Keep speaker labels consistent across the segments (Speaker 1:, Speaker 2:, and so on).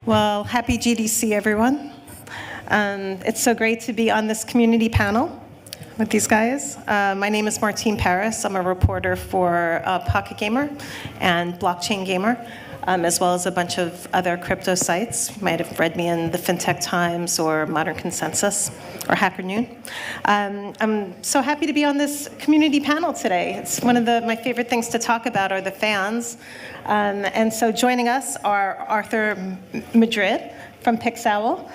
Speaker 1: Well, happy GDC, everyone. It's so great to be on this community panel with these guys. My name is Martine Paris. I'm a reporter for Pocket Gamer and Blockchain Gamer, as well as a bunch of other crypto sites. You might have read me in the FinTech Times or Modern Consensus or Hacker Noon. I'm so happy to be on this community panel today. It's one of my favorite things to talk about are the fans. And so joining us are Arthur Madrid from Pixowl.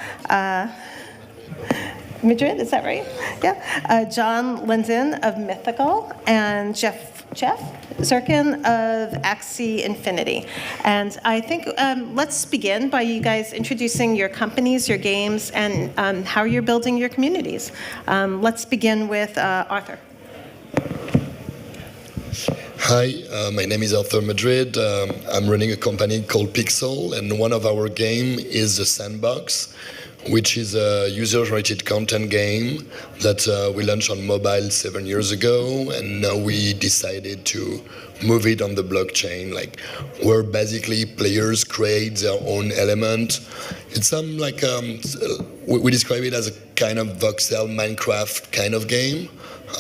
Speaker 1: Madrid, is that right? Yeah. John Linden of Mythical, and Jeff Zirlin of Axie Infinity. And I think let's begin by you guys introducing your companies, your games, and how you're building your communities. Let's begin with Arthur.
Speaker 2: Hi, my name is Arthur Madrid. I'm running a company called Pixowl, and one of our game is The Sandbox, which is a user-generated content game that we launched on mobile 7 years ago, and now we decided to move it on the blockchain, like where basically players create their own element. It's we describe it as a kind of voxel Minecraft kind of game.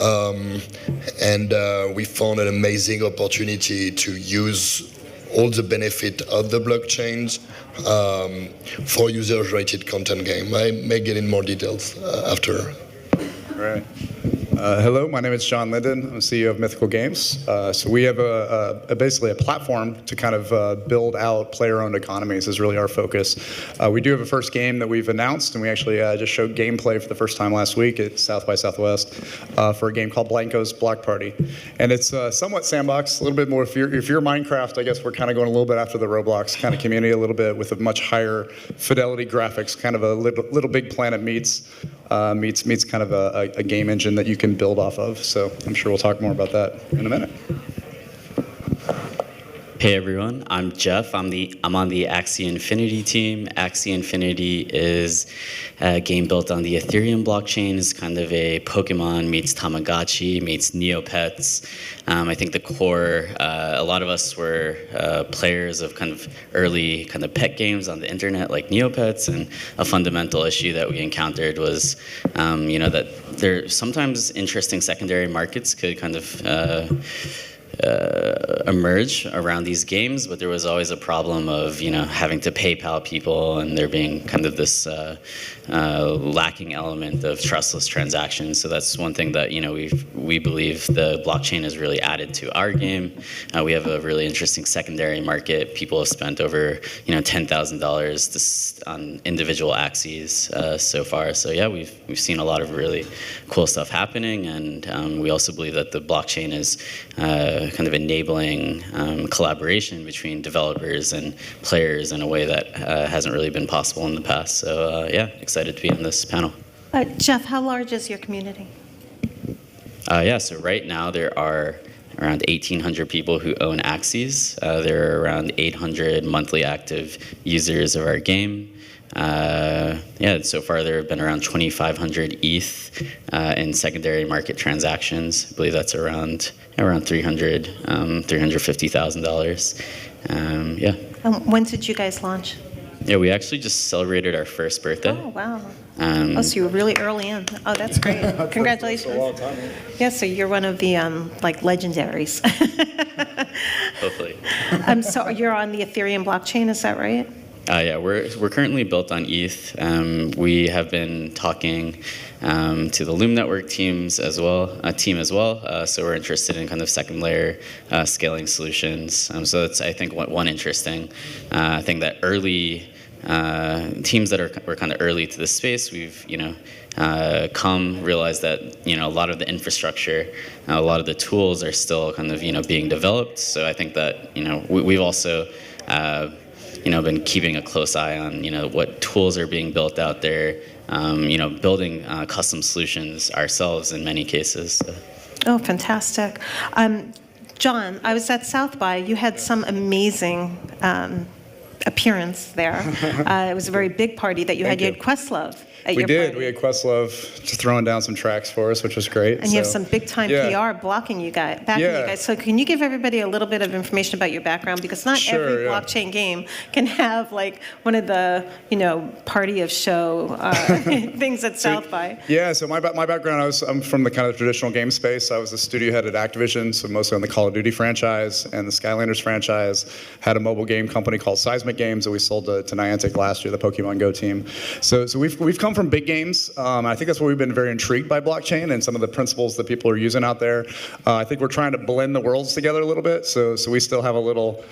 Speaker 2: And we found an amazing opportunity to use all the benefit of the blockchains for user-generated content game. I may get in more details after.
Speaker 3: All right. Hello, my name is John Linden. I'm CEO of Mythical Games. So we have basically a platform to kind of build out player-owned economies is really our focus. We do have a first game that we've announced, and we actually just showed gameplay for the first time last week at South by Southwest for a game called Blanco's Block Party. And it's somewhat sandbox, a little bit more. If you're Minecraft, I guess we're kind of going a little bit after the Roblox kind of community, a little bit with a much higher fidelity graphics, kind of a little Big Planet meets kind of a game engine that you can build off of. So I'm sure we'll talk more about that in a minute.
Speaker 4: Hey everyone, I'm Jeff. I'm on the Axie Infinity team. Axie Infinity is a game built on the Ethereum blockchain. It's kind of a Pokemon meets Tamagotchi meets Neopets. I think the core, a lot of us were players of kind of early kind of pet games on the internet like Neopets, and a fundamental issue that we encountered was, that there sometimes interesting secondary markets could kind of emerge around these games, but there was always a problem of having to PayPal people, and there being kind of this lacking element of trustless transactions. So that's one thing that we believe the blockchain has really added to our game. We have a really interesting secondary market. People have spent over $10,000 on individual Axies so far. So yeah, we've seen a lot of really cool stuff happening, and we also believe that the blockchain is kind of enabling collaboration between developers and players in a way that hasn't really been possible in the past. So yeah, excited to be on this panel.
Speaker 1: Jeff, how large is your community?
Speaker 4: Yeah, so right now there are around 1,800 people who own Axies. There are around 800 monthly active users of our game. Yeah, so far there have been around 2,500 ETH in secondary market transactions. I believe that's around $350,000. Yeah.
Speaker 1: When did you guys launch?
Speaker 4: Yeah, we actually just celebrated our first birthday.
Speaker 1: Oh, wow. So you were really early in. Oh, that's great. Congratulations.
Speaker 3: That's a long time.
Speaker 1: Yeah, so you're one of the legendaries.
Speaker 4: Hopefully.
Speaker 1: So you're on the Ethereum blockchain, is that right?
Speaker 4: Yeah, we're currently built on ETH. We have been talking to the Loom Network team as well. So we're interested in kind of second layer scaling solutions. So that's, I think, one interesting thing that early teams that were kind of early to the space, we've realized that a lot of the infrastructure, a lot of the tools are still kind of being developed. So I think that we've also been keeping a close eye on what tools are being built out there, building custom solutions ourselves in many cases. So.
Speaker 1: Oh, fantastic. John, I was at South by. You had some amazing appearance there. It was a very big party that you had. You had Questlove at
Speaker 3: We
Speaker 1: your
Speaker 3: did.
Speaker 1: party.
Speaker 3: We had Questlove just throwing down some tracks for us, which was great.
Speaker 1: And you have
Speaker 3: So,
Speaker 1: some big-time
Speaker 3: yeah.
Speaker 1: PR backing you guys. So can you give everybody a little bit of information about your background? Because not
Speaker 3: Sure,
Speaker 1: every
Speaker 3: yeah.
Speaker 1: blockchain game can have like one of the, party of show things at South by.
Speaker 3: Yeah, so my background, I'm from the kind of traditional game space. I was the studio head at Activision, so mostly on the Call of Duty franchise and the Skylanders franchise. Had a mobile game company called Seismic Games that we sold to Niantic last year, the Pokemon Go team. So we've come from big games. I think that's where we've been very intrigued by blockchain and some of the principles that people are using out there. I think we're trying to blend the worlds together a little bit. So we still have a little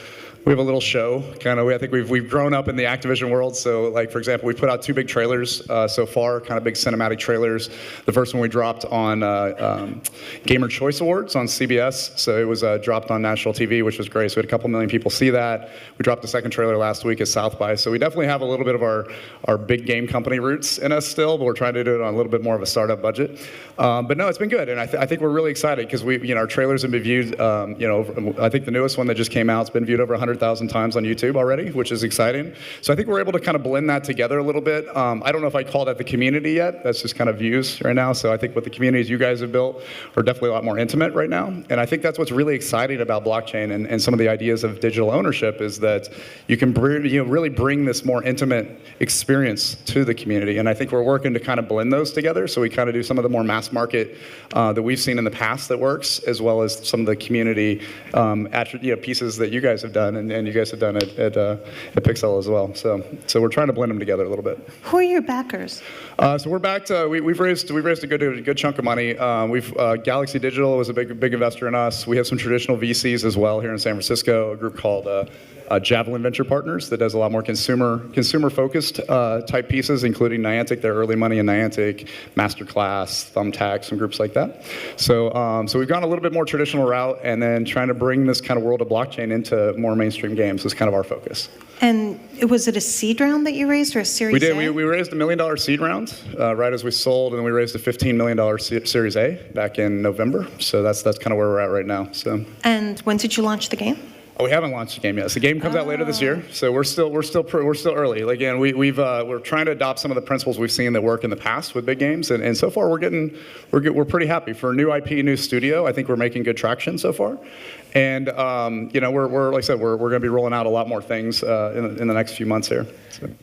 Speaker 3: show, kind of. I think we've grown up in the Activision world. So, like, for example, we put out 2 big trailers so far, kind of big cinematic trailers. The first one we dropped on Gamer Choice Awards on CBS. So it was dropped on national TV, which was great. So we had a couple million people see that. We dropped the second trailer last week at South by. So we definitely have a little bit of our big game company roots in us still, but we're trying to do it on a little bit more of a startup budget. But no, it's been good, and I think we're really excited because our trailers have been viewed. I think the newest one that just came out has been viewed over 100,000 times on YouTube already, which is exciting. So I think we're able to kind of blend that together a little bit. I don't know if I call that the community yet. That's just kind of views right now. So I think what the communities you guys have built are definitely a lot more intimate right now. And I think that's what's really exciting about blockchain and some of the ideas of digital ownership is that you can really bring this more intimate experience to the community. And I think we're working to kind of blend those together. So we kind of do some of the more mass market that we've seen in the past that works, as well as some of the community pieces that you guys have done and you guys have done at Pixowl as well. So we're trying to blend them together a little bit.
Speaker 1: Who are your backers?
Speaker 3: So we're backed. We've raised a good chunk of money. Galaxy Digital was a big investor in us. We have some traditional VCs as well here in San Francisco. A group called Javelin Venture Partners that does a lot more consumer focused type pieces, including Niantic, their early money in Niantic, Masterclass, Thumbtack, some groups like that. So we've gone a little bit more traditional route, and then trying to bring this kind of world of blockchain into more mainstream games is kind of our focus.
Speaker 1: And was it a seed round that you raised or a Series
Speaker 3: We did.
Speaker 1: A?
Speaker 3: We raised $1 million seed round right as we sold, and then we raised a $15 million Series A back in November. So that's kind of where we're at right now. So.
Speaker 1: And when did you launch the game?
Speaker 3: Oh, we haven't launched the game yet. So the game comes out later this year. So we're still early. Like, again, we're trying to adopt some of the principles we've seen that work in the past with big games, and so far we're pretty happy for a new IP, new studio. I think we're making good traction so far, and we're like I said, we're going to be rolling out a lot more things in the next few months here.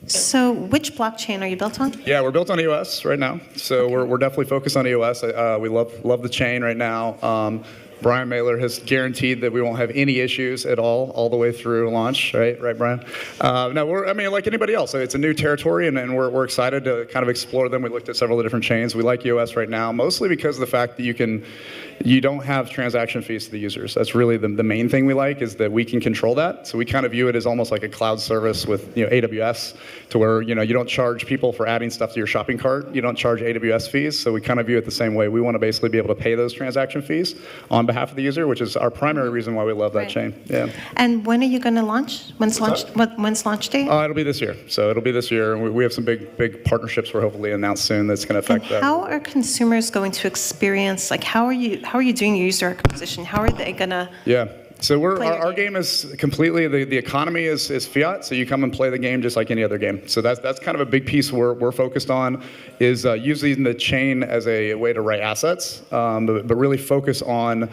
Speaker 1: So which blockchain are you built on?
Speaker 3: Yeah, we're built on EOS right now. So okay. We're definitely focused on EOS. We love the chain right now. Brian Mailer has guaranteed that we won't have any issues at all the way through launch, right, Brian? No, like anybody else, it's a new territory, and we're excited to kind of explore them. We looked at several of the different chains. We like EOS right now, mostly because of the fact that you don't have transaction fees to the users. That's really the main thing we like, is that we can control that. So we kind of view it as almost like a cloud service with AWS, to where you don't charge people for adding stuff to your shopping cart. You don't charge AWS fees. So we kind of view it the same way. We want to basically be able to pay those transaction fees on behalf of the user, which is our primary reason why we love that chain. Yeah.
Speaker 1: And when are you going to launch? When's launch date?
Speaker 3: It'll be this year. So it'll be this year. And we have some big partnerships we're hopefully announced soon that's going to affect that.
Speaker 1: How are consumers going to experience? Like, how are you doing your user acquisition? How are they going to?
Speaker 3: Yeah. So our game is completely, the economy is fiat, so you come and play the game just like any other game. So that's kind of a big piece we're focused on, is using the chain as a way to write assets, but really focus on,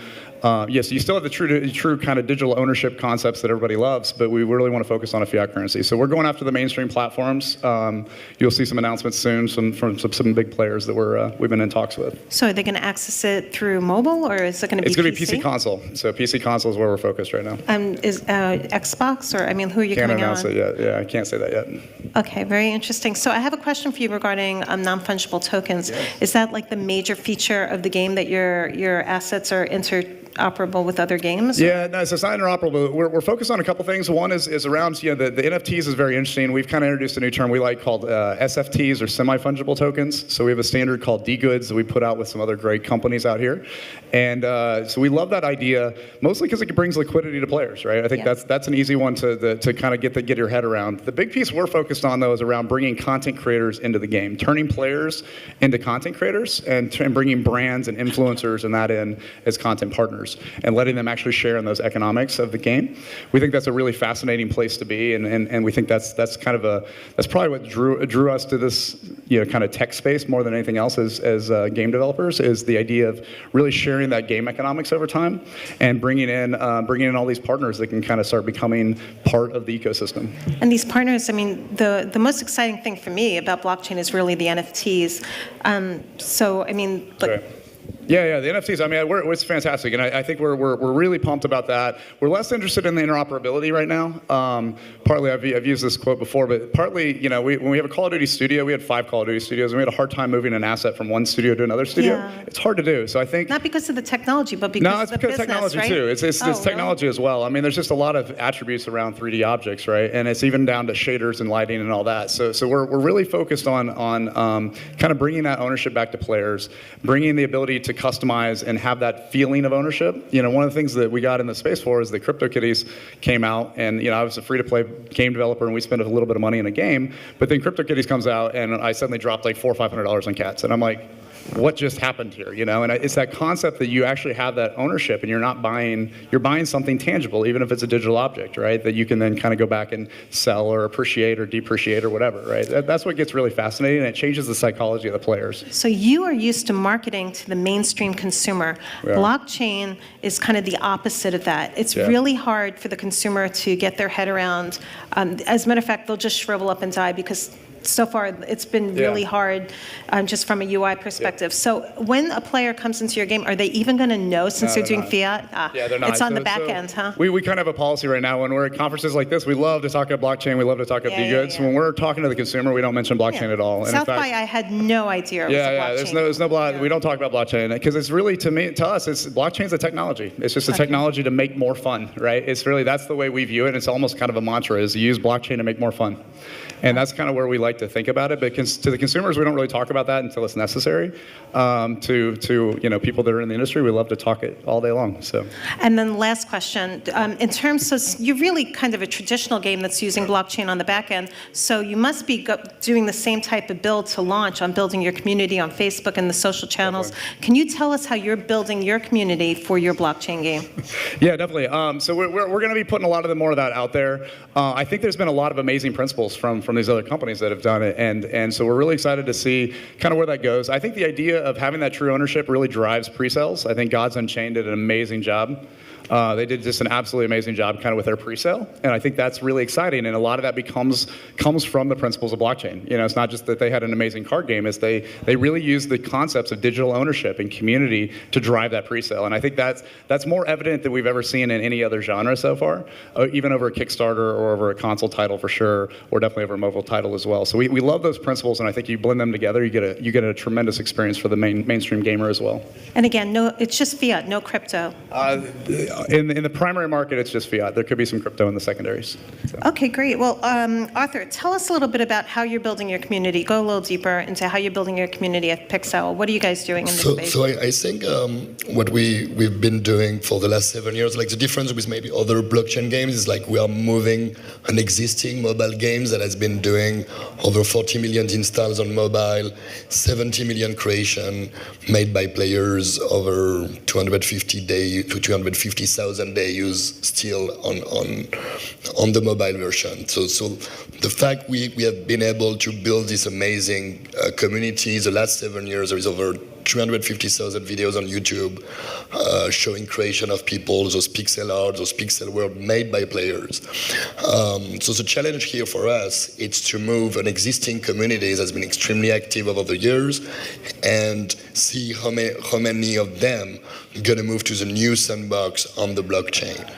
Speaker 3: yes, you still have the true kind of digital ownership concepts that everybody loves, but we really want to focus on a fiat currency. So we're going after the mainstream platforms. You'll see some announcements soon from some big players that we've been in talks with.
Speaker 1: So are they going to access it through mobile, or is it going to be
Speaker 3: It's going to be PC console. So PC console is where we're focused right now.
Speaker 1: Is Xbox, or who are you
Speaker 3: Can't
Speaker 1: coming out
Speaker 3: announce it yet. Yeah, I can't say that yet.
Speaker 1: Okay, very interesting. So I have a question for you regarding non-fungible tokens. Yes. Is that like the major feature of the game, that your assets are interoperable with other games?
Speaker 3: Yeah, no, so it's not interoperable. We're focused on a couple things. One is around, the NFTs is very interesting. We've kind of introduced a new term we like called SFTs, or semi-fungible tokens. So we have a standard called D-Goods that we put out with some other great companies out here. And so we love that idea, mostly because it brings liquidity to players, right? I think that's an easy one to kind of get your head around. The big piece we're focused on, though, is around bringing content creators into the game, turning players into content creators, and bringing brands and influencers and that in as content partners. partners and letting them actually share in those economics of the game. We think that's a really fascinating place to be, and we think that's probably what drew us to this kind of tech space more than anything else as game developers, is the idea of really sharing that game economics over time and bringing in all these partners that can kind of start becoming part of the ecosystem.
Speaker 1: And these partners, I mean, the most exciting thing for me about blockchain is really the NFTs. So, I mean,
Speaker 3: Right. Yeah, the NFTs. I mean, it's fantastic, and I think we're really pumped about that. We're less interested in the interoperability right now. Partly, I've used this quote before, but partly, when we have a Call of Duty studio, we had 5 Call of Duty studios, and we had a hard time moving an asset from one studio to another studio.
Speaker 1: Yeah.
Speaker 3: It's hard to do. So I think
Speaker 1: not because of the technology, but because
Speaker 3: no, it's
Speaker 1: of the
Speaker 3: because
Speaker 1: business,
Speaker 3: technology
Speaker 1: right?
Speaker 3: too. It's technology as well. I mean, there's just a lot of attributes around 3D objects, right? And it's even down to shaders and lighting and all that. So we're really focused on kind of bringing that ownership back to players, bringing the ability to customize and have that feeling of ownership. One of the things that we got in the space for is the CryptoKitties came out, and I was a free-to-play game developer, and we spent a little bit of money in a game. But then CryptoKitties comes out, and I suddenly dropped like $400 or $500 on cats, and I'm like, what just happened here? And it's that concept that you actually have that ownership, and you're buying something tangible, even if it's a digital object, right? That you can then kind of go back and sell or appreciate or depreciate or whatever, right? That's what gets really fascinating, and it changes the psychology of the players.
Speaker 1: So you are used to marketing to the mainstream consumer.
Speaker 3: Yeah.
Speaker 1: Blockchain is kind of the opposite of that. It's really hard for the consumer to get their head around. As a matter of fact, they'll just shrivel up and die because so far it's been really hard just from a UI perspective. So when a player comes into your game, are they even going to know since they're doing fiat?
Speaker 3: Yeah, they're not.
Speaker 1: It's on the back end, huh?
Speaker 3: We kind of have a policy right now when we're at conferences like this. We love to talk about blockchain. We love to talk about goods. When we're talking to the consumer, we don't mention blockchain at all. And
Speaker 1: South by, I had no idea it was a blockchain.
Speaker 3: There's no blockchain. We don't talk about blockchain because it's really, to us, blockchain's a technology. It's just a technology to make more fun, right? It's really, that's the way we view it. It's almost kind of a mantra, is use blockchain to make more fun. And that's kind of where we like to think about it. But to the consumers, we don't really talk about that until it's necessary. To people that are in the industry, we love to talk it all day long. So.
Speaker 1: And then last question, in terms of, you're really kind of a traditional game that's using blockchain on the back end. So you must be doing the same type of build to launch on building your community on Facebook and the social channels. Definitely. Can you tell us how you're building your community for your blockchain game? Yeah,
Speaker 3: definitely. So we're going to be putting a lot of more of that out there. I think there's been a lot of amazing principles from these other companies that have done it, and so we're really excited to see kind of where that goes. I think the idea of having that true ownership really drives pre-sales. I think Gods Unchained did an amazing job. They did just an absolutely amazing job kind of with their pre-sale, and I think that's really exciting, and a lot of that comes from the principles of blockchain. It's not just that they had an amazing card game, it's they really used the concepts of digital ownership and community to drive that pre-sale, and I think that's more evident than we've ever seen in any other genre so far, even over a Kickstarter or over a console title for sure, or definitely over a mobile title as well. So we love those principles, and I think you blend them together, you get a tremendous experience for the mainstream gamer as well.
Speaker 1: And again, it's just fiat, no crypto.
Speaker 3: In the primary market, it's just fiat. There could be some crypto in the secondaries. So.
Speaker 1: Okay, great. Well, Arthur, tell us a little bit about how you're building your community. Go a little deeper into how you're building your community at Pixowl. What are you guys doing in this space?
Speaker 2: So I think what we've been doing for the last 7 years, like the difference with maybe other blockchain games is like we are moving an existing mobile games that has been doing over 40 million installs on mobile, 70 million creation made by players over 250 days to 250,000 day use still on the mobile version. So the fact we have been able to build this amazing community the last 7 years, there is over 350,000 videos on YouTube showing creation of people, those pixel art, those pixel world made by players. So the challenge here for us is to move an existing community that has been extremely active over the years and see how many of them are going to move to the new sandbox on the blockchain.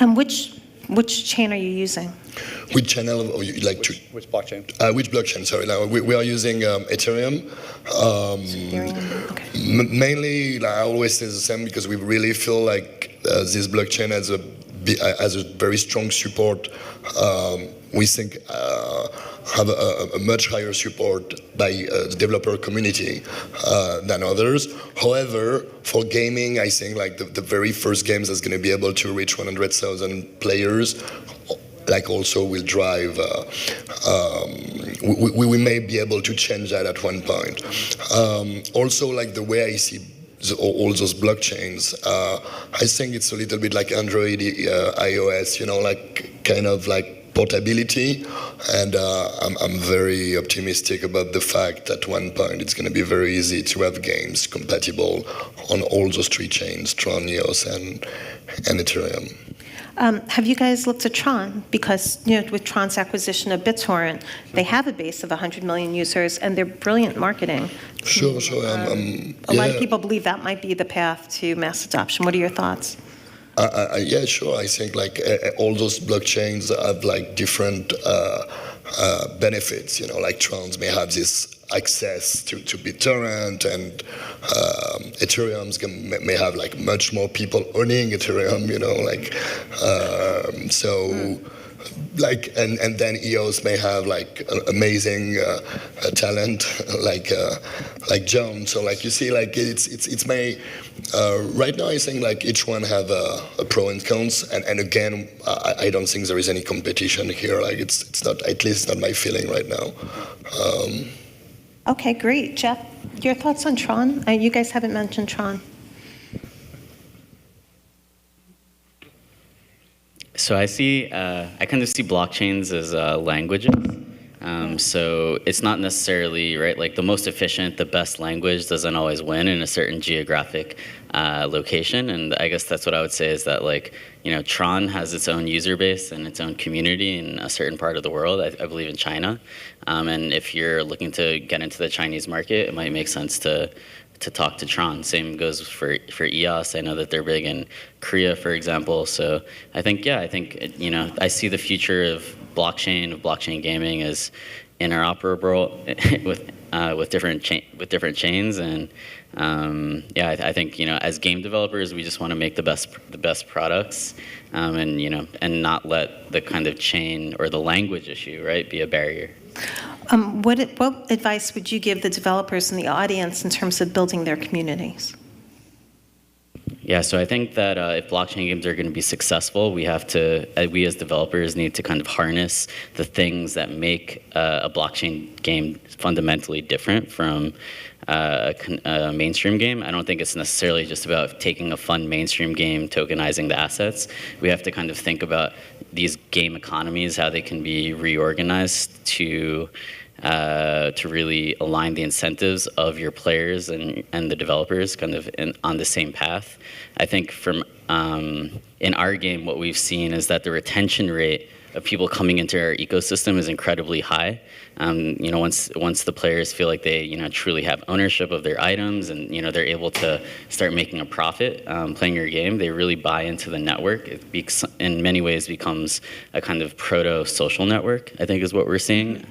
Speaker 1: And which chain are you using?
Speaker 2: Which channel would you like to?
Speaker 3: Which blockchain?
Speaker 2: Which blockchain? Sorry, now we are using Ethereum.
Speaker 1: Ethereum. Okay.
Speaker 2: Mainly, I always say the same because we really feel like this blockchain has a very strong support. We think have a much higher support by the developer community than others. However, for gaming, I think like the very first games that's going to be able to reach 100,000 players, like also will drive, we may be able to change that at one point. Also, like the way I see all those blockchains. I think it's a little bit like Android, iOS, like kind of like portability, and I'm very optimistic about the fact that at one point it's going to be very easy to have games compatible on all those three chains, Tron, EOS, and Ethereum.
Speaker 1: Have you guys looked at Tron? Because with Tron's acquisition of BitTorrent, they have a base of 100 million users, and they're brilliant marketing.
Speaker 2: Sure.
Speaker 1: A lot of people believe that might be the path to mass adoption. What are your thoughts?
Speaker 2: Yeah, sure. I think like all those blockchains have like different benefits. Like Trons may have this access to BitTorrent, and Ethereum's may have like much more people owning Ethereum. Like and then EOS may have like amazing talent like John. So like you see, like it's may right now I think like each one have a pro and cons, and again I don't think there is any competition here. Like it's not, at least not my feeling right now.
Speaker 1: Okay, great. Jeff, your thoughts on Tron? You guys haven't mentioned Tron.
Speaker 4: So I kind of see blockchains as languages. So it's not necessarily, right, like the most efficient, the best language doesn't always win in a certain geographic location. And I guess that's what I would say is that, like, Tron has its own user base and its own community in a certain part of the world, I believe in China. And if you're looking to get into the Chinese market, it might make sense to talk to Tron. Same goes for EOS. I know that they're big in Korea, for example. So I think I see the future of blockchain gaming as interoperable with different chains. And I think as game developers, we just want to make the best products, and not let the kind of chain or the language issue, right, be a barrier.
Speaker 1: What advice would you give the developers in the audience in terms of building their communities?
Speaker 4: Yeah, so I think that if blockchain games are going to be successful, we as developers need to kind of harness the things that make a blockchain game fundamentally different from a mainstream game. I don't think it's necessarily just about taking a fun mainstream game, tokenizing the assets. We have to kind of think about these game economies, how they can be reorganized to really align the incentives of your players and the developers kind of on the same path. I think from in our game, what we've seen is that the retention rate of people coming into our ecosystem is incredibly high. Once the players feel like they truly have ownership of their items, and they're able to start making a profit playing your game, they really buy into the network. It in many ways becomes a kind of proto-social network, I think, is what we're seeing.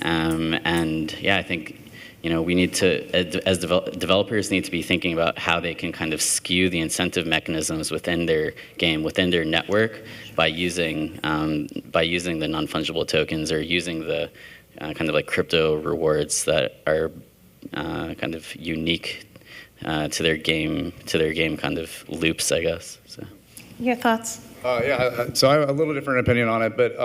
Speaker 4: I think we need to, as developers, need to be thinking about how they can kind of skew the incentive mechanisms within their game, within their network, by using the non-fungible tokens, or using the kind of like crypto rewards that are kind of unique to their game kind of loops, I guess. So.
Speaker 1: Your thoughts?
Speaker 3: So I have a little different opinion on it, but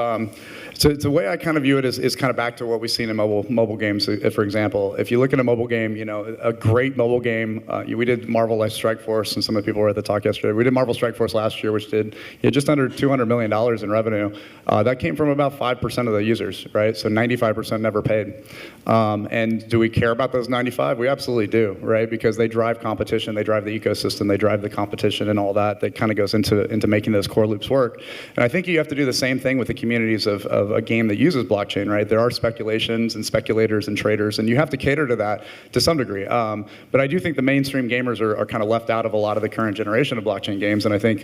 Speaker 3: so the way I kind of view it is kind of back to what we've seen in mobile games. For example, if you look at a mobile game, a great mobile game, we did Marvel Life Strike Force, and some of the people were at the talk yesterday. We did Marvel Strike Force last year, which did just under $200 million in revenue. That came from about 5% of the users, right? So 95% never paid. And do we care about those 95? We absolutely do, right? Because they drive competition, they drive the ecosystem, they drive the competition and all that. That kind of goes into making those core loops work. And I think you have to do the same thing with the communities of a game that uses blockchain, right? There are speculations and speculators and traders, and you have to cater to that to some degree. But I do think the mainstream gamers are kind of left out of a lot of the current generation of blockchain games, and I think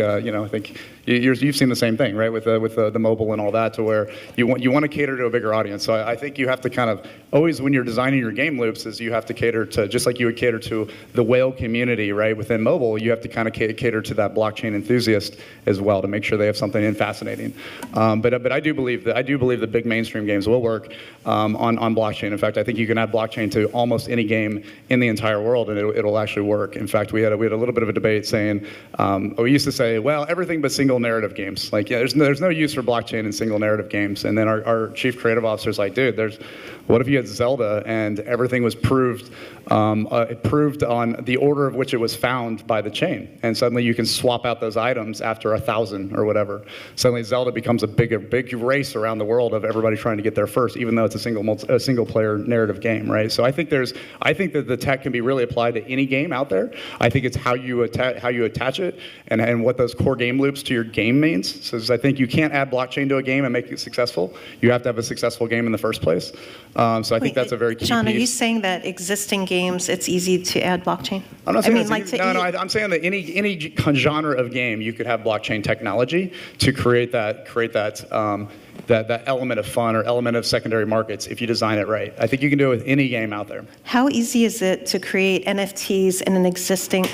Speaker 3: you've seen the same thing, right, with the mobile and all that, to where you want to cater to a bigger audience. So I think you have to kind of always, when you're designing your game loops, is you have to cater to, just like you would cater to the whale community, right, within mobile, you have to kind of cater to that blockchain enthusiast as well to to make sure they have something fascinating. But I do believe that big mainstream games will work on blockchain. In fact, I think you can add blockchain to almost any game in the entire world, and it'll actually work. In fact, we had a little bit of a debate saying, we used to say, well, everything but single narrative games. Like, yeah, there's no use for blockchain in single narrative games. And then our chief creative officer is like, dude, what if you had Zelda and everything was proved on the order of which it was found by the chain, and suddenly you can swap out those items after 1,000 or whatever. Suddenly Zelda becomes a big race around the world of everybody trying to get there first, even though it's a single player narrative game, right? So I think that the tech can be really applied to any game out there. I think it's how you attach it and what those core game loops to your game means. So I think you can't add blockchain to a game and make it successful. You have to have a successful game in the first place. So I think that's a very key
Speaker 1: John,
Speaker 3: piece.
Speaker 1: are you saying that existing games, it's easy to add blockchain?
Speaker 3: I'm not saying I'm saying that any genre of game, you could have blockchain technology to create that element of fun or element of secondary markets if you design it right. I think you can do it with any game out there.
Speaker 1: How easy is it to create NFTs in existing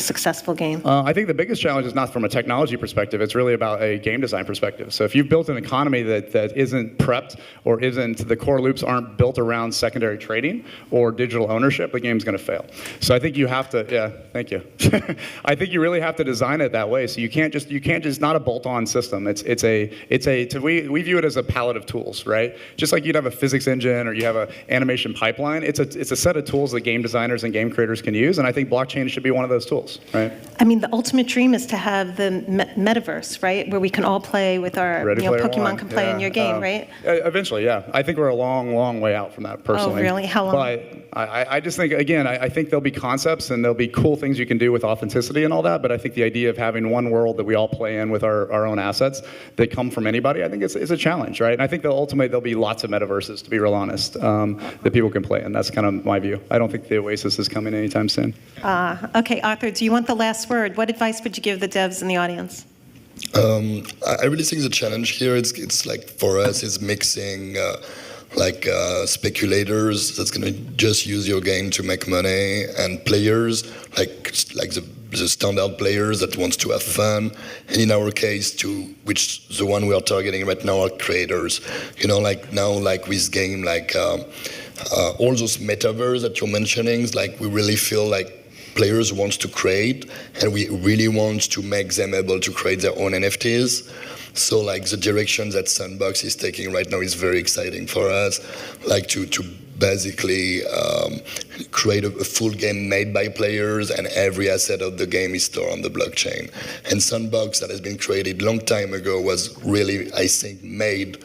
Speaker 1: successful game?
Speaker 3: I think the biggest challenge is not from a technology perspective. It's really about a game design perspective. So if you've built an economy that isn't prepped or the core loops aren't built around secondary trading or digital ownership, the game's going to fail. So I think you have to, thank you. I think you really have to design it that way. So you can't just not a bolt-on system. We view it as a palette of tools, right? Just like you'd have a physics engine or you have an animation pipeline, it's a set of tools that game designers and game creators can use, and I think blockchain should be one of those tools, right?
Speaker 1: I mean, the ultimate dream is to have the metaverse, right? Where we can all play with our, Pokemon can play in your game, right?
Speaker 3: Eventually, yeah. I think we're a long, long way out from that, personally.
Speaker 1: Oh, really? How long?
Speaker 3: But I just think, again, I think there'll be concepts and there'll be cool things you can do with authenticity and all that, but I think the idea of having one world that we all play in with our own assets that come from anybody, I think it's a challenge, right? And I think ultimately there'll be lots of metaverses, to be real honest, that people can play in. That's kind of my view. I don't think the Oasis is coming anytime soon.
Speaker 1: Okay, Arthur, do you want the last word? What advice would you give the devs in the audience?
Speaker 2: I really think the challenge here it's like for us is mixing speculators that's going to just use your game to make money and players like the standard players that wants to have fun, and in our case which the one we are targeting right now are creators. Like with game all those metaverse that you're mentioning, we really feel like players wants to create, and we really want to make them able to create their own NFTs. So the direction that Sandbox is taking right now is very exciting for us, to basically create a full game made by players, and every asset of the game is stored on the blockchain. And Sandbox, that has been created a long time ago, was really, I think, made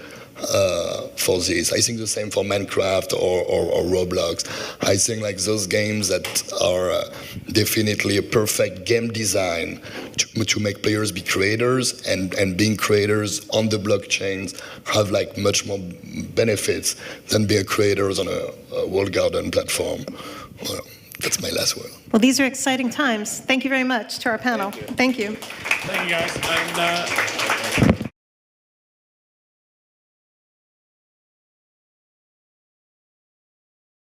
Speaker 2: for this. I think the same for Minecraft or Roblox. I think those games that are definitely a perfect game design to make players be creators, and being creators on the blockchains have much more benefits than being creators on a walled garden platform. Well, that's my last word.
Speaker 1: Well, these are exciting times. Thank you very much to our panel. Thank you.
Speaker 5: Thank you, guys. And,